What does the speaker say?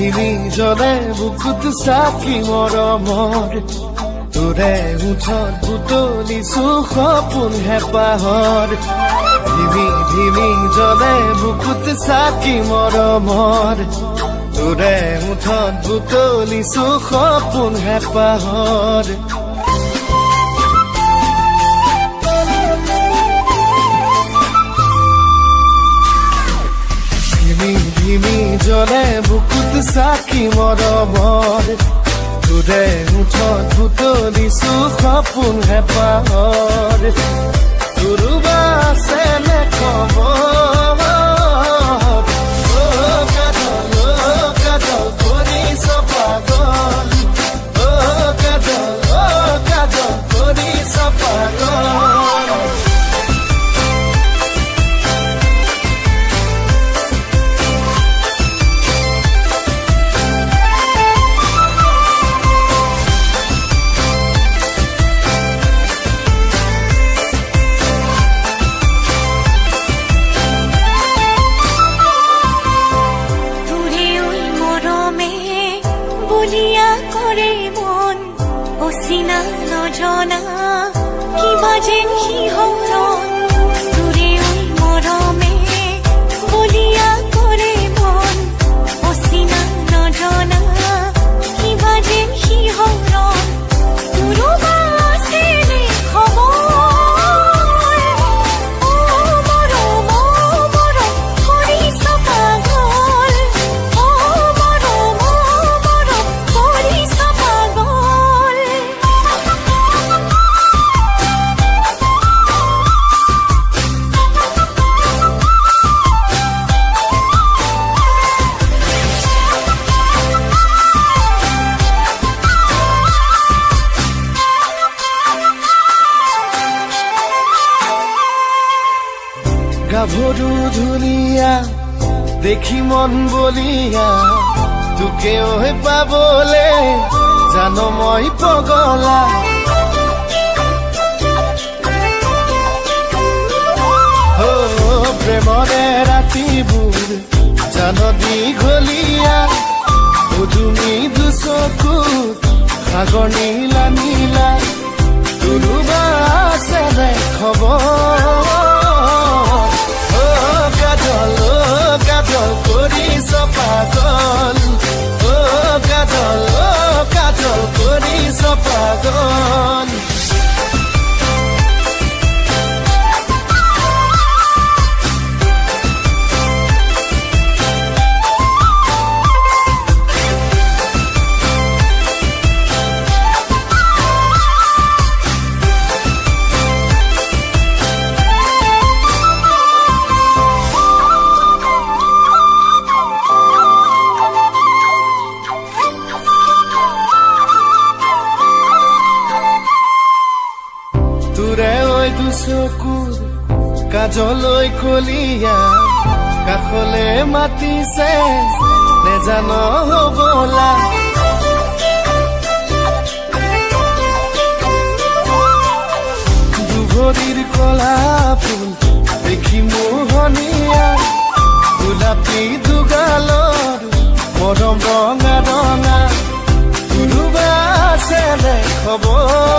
ধিমি জ্বলে বুকুত চাকি মৰমৰ তোৰে উঠত বুটলিছো সপোন হেঁপাহৰ ধিমি ধিমি জ্বলে বুকুত চাকি মৰমৰ তোৰে উঠত বুটলিছো সপোন হেঁপাহৰ ধিমি জ্বলে বুকুত চাকি মৰমৰ তোৰে উঠত বুটলিছো সপোন হেঁপাহৰ তোৰোবা আছে নে খবৰ কাজল কৰিছ পাগল কাজল কৰিছ পাগল অচিনা নজনা কিবা যেন সিহঁতন তোৰে মৰমে বলিয়া কৰে মন অচিনা নজনা কিবা যেন সিহঁতন তোৰোবা আছে নে খবৰ গাভৰু ধুনীয়া দেখি মন বলিয়া তোকে পাবলে জান মই পগলা প্ৰেমৰে ৰাতিবোৰ জান দীঘলীয়া তুমি দুচকুত সাগৰ নীলা নীলা তোৰোবা আছে নে খবৰ কাজল কৰিছ পাগল কাজল কৰিছ পাগল চকুৰ কাজলৈ কলিয়া কাষলে মাতিছে নেজান হবলা দুভৰিৰ কলা ফুল দেখি মোহনীয়া গোলাপী দুগালৰ মৰম ৰঙা ৰঙা তোৰোবা আছে নে খবৰ